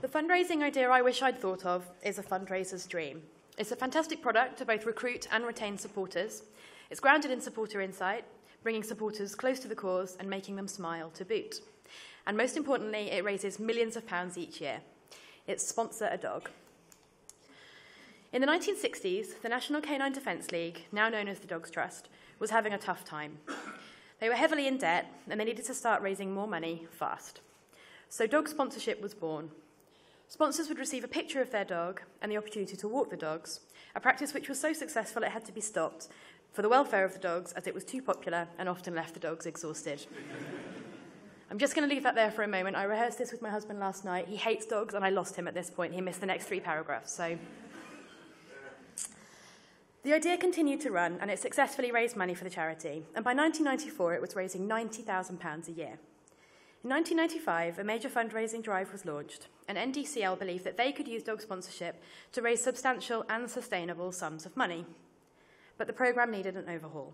The fundraising idea I wish I'd thought of is a fundraiser's dream. It's a fantastic product to both recruit and retain supporters. It's grounded in supporter insight, bringing supporters close to the cause and making them smile to boot. And most importantly, it raises millions of pounds each year. It's Sponsor a Dog. In the 1960s, the National Canine Defence League, now known as the Dogs Trust, was having a tough time. They were heavily in debt, and they needed to start raising more money fast. So dog sponsorship was born. Sponsors would receive a picture of their dog and the opportunity to walk the dogs, a practice which was so successful it had to be stopped for the welfare of the dogs, as it was too popular and often left the dogs exhausted. I'm just going to leave that there for a moment. I rehearsed this with my husband last night. He hates dogs, and I lost him at this point. He missed the next 3 paragraphs. So the idea continued to run, and it successfully raised money for the charity. And by 1994, it was raising £90,000 a year. In 1995, a major fundraising drive was launched, and NDCL believed that they could use dog sponsorship to raise substantial and sustainable sums of money. But the programme needed an overhaul.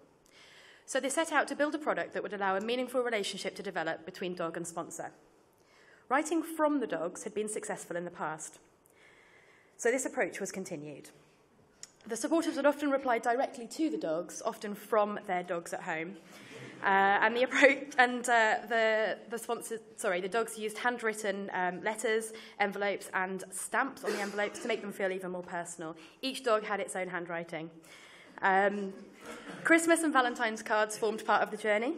So they set out to build a product that would allow a meaningful relationship to develop between dog and sponsor. Writing from the dogs had been successful in the past, so this approach was continued. The supporters would often reply directly to the dogs, often from their dogs at home. And the approach and the dogs used handwritten letters, envelopes, and stamps on the envelopes to make them feel even more personal. Each dog had its own handwriting. Christmas and Valentine's cards formed part of the journey,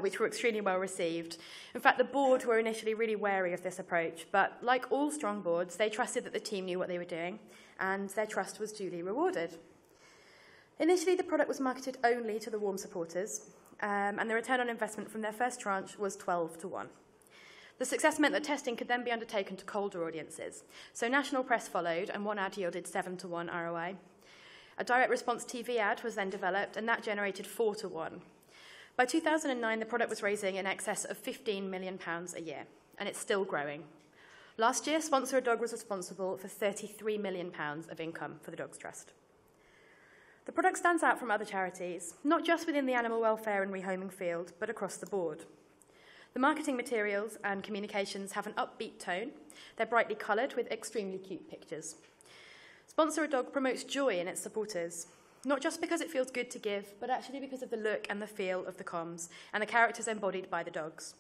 which were extremely well received. In fact, the board were initially really wary of this approach, but like all strong boards, they trusted that the team knew what they were doing, and their trust was duly rewarded. Initially, the product was marketed only to the warm supporters, and the return on investment from their first tranche was 12 to 1. The success meant that testing could then be undertaken to colder audiences. So national press followed, and one ad yielded 7 to 1 ROI. A direct response TV ad was then developed, and that generated 4 to 1. By 2009, the product was raising in excess of £15 million a year, and it's still growing. Last year, Sponsor a Dog was responsible for £33 million of income for the Dogs Trust. The product stands out from other charities, not just within the animal welfare and rehoming field, but across the board. The marketing materials and communications have an upbeat tone. They're brightly coloured with extremely cute pictures. Sponsor a Dog promotes joy in its supporters, not just because it feels good to give, but actually because of the look and the feel of the comms and the characters embodied by the dogs.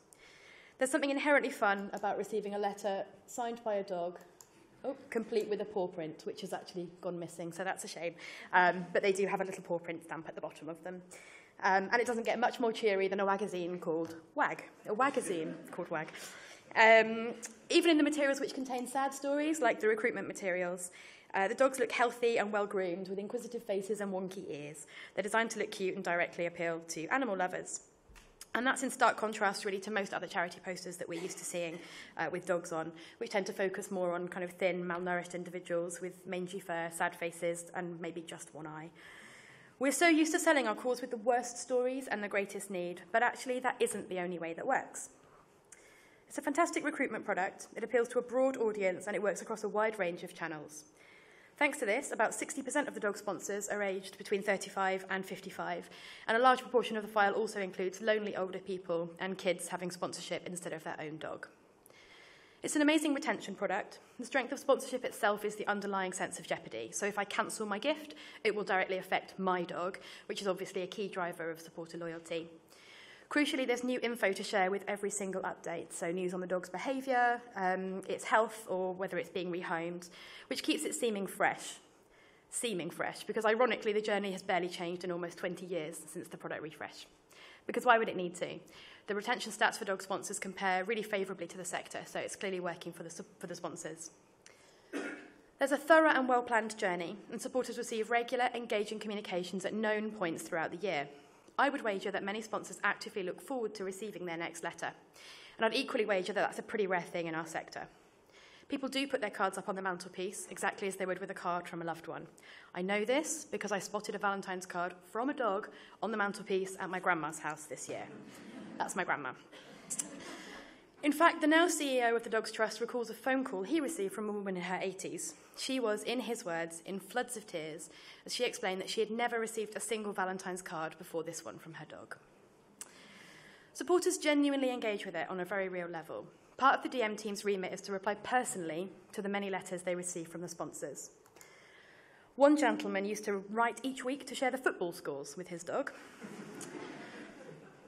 There's something inherently fun about receiving a letter signed by a dog, complete with a paw print, which has actually gone missing, so that's a shame. But they do have a little paw print stamp at the bottom of them. And it doesn't get much more cheery than a wagazine called Wag. A wagazine called Wag. Even in the materials which contain sad stories, like the recruitment materials, the dogs look healthy and well-groomed, with inquisitive faces and wonky ears. They're designed to look cute and directly appeal to animal lovers. And that's in stark contrast, really, to most other charity posters that we're used to seeing with dogs on, which tend to focus more on kind of thin, malnourished individuals with mangy fur, sad faces, and maybe just one eye. We're so used to selling our cause with the worst stories and the greatest need, but actually that isn't the only way that works. It's a fantastic recruitment product. It appeals to a broad audience, and it works across a wide range of channels. Thanks to this, about 60% of the dog sponsors are aged between 35 and 55, and a large proportion of the file also includes lonely older people and kids having sponsorship instead of their own dog. It's an amazing retention product. The strength of sponsorship itself is the underlying sense of jeopardy. So if I cancel my gift, it will directly affect my dog, which is obviously a key driver of supporter loyalty. Crucially, there's new info to share with every single update, so news on the dog's behaviour, its health, or whether it's being rehomed, which keeps it seeming fresh, because ironically the journey has barely changed in almost 20 years since the product refresh. Because why would it need to? The retention stats for dog sponsors compare really favourably to the sector, so it's clearly working for the sponsors. There's a thorough and well-planned journey, and supporters receive regular, engaging communications at known points throughout the year. I would wager that many sponsors actively look forward to receiving their next letter, and I'd equally wager that that's a pretty rare thing in our sector. People do put their cards up on the mantelpiece, exactly as they would with a card from a loved one. I know this because I spotted a Valentine's card from a dog on the mantelpiece at my grandma's house this year. That's my grandma. In fact, the now CEO of the Dogs Trust recalls a phone call he received from a woman in her 80s. She was, in his words, in floods of tears, as she explained that she had never received a single Valentine's card before this one from her dog. Supporters genuinely engage with it on a very real level. Part of the DM team's remit is to reply personally to the many letters they receive from the sponsors. One gentleman used to write each week to share the football scores with his dog.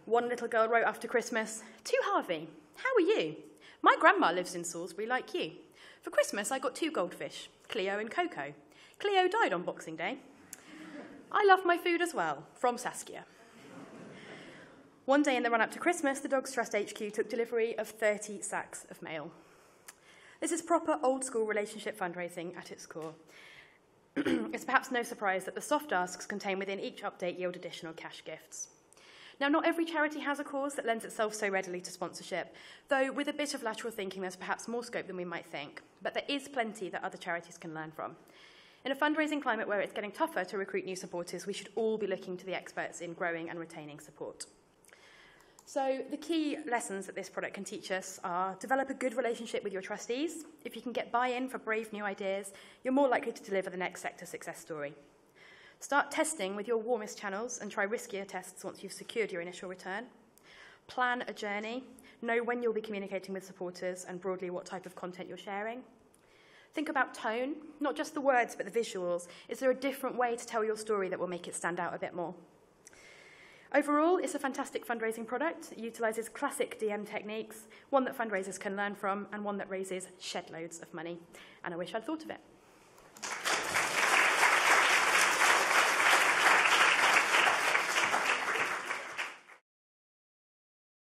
One little girl wrote after Christmas, "To Harvey, how are you? My grandma lives in Salisbury like you. For Christmas, I got 2 goldfish, Cleo and Coco. Cleo died on Boxing Day. I love my food as well, from Saskia." One day in the run-up to Christmas, the Dogs Trust HQ took delivery of 30 sacks of mail. This is proper old-school relationship fundraising at its core. It's perhaps no surprise that the soft asks contained within each update yield additional cash gifts. Now, not every charity has a cause that lends itself so readily to sponsorship, though with a bit of lateral thinking there's perhaps more scope than we might think, but there is plenty that other charities can learn from. In a fundraising climate where it's getting tougher to recruit new supporters, we should all be looking to the experts in growing and retaining support. So the key lessons that this product can teach us are: develop a good relationship with your trustees. If you can get buy-in for brave new ideas, you're more likely to deliver the next sector success story. Start testing with your warmest channels and try riskier tests once you've secured your initial return. Plan a journey. Know when you'll be communicating with supporters and broadly what type of content you're sharing. Think about tone, not just the words but the visuals. Is there a different way to tell your story that will make it stand out a bit more? Overall, it's a fantastic fundraising product. It utilises classic DM techniques, one that fundraisers can learn from, and one that raises shed loads of money. And I wish I'd thought of it.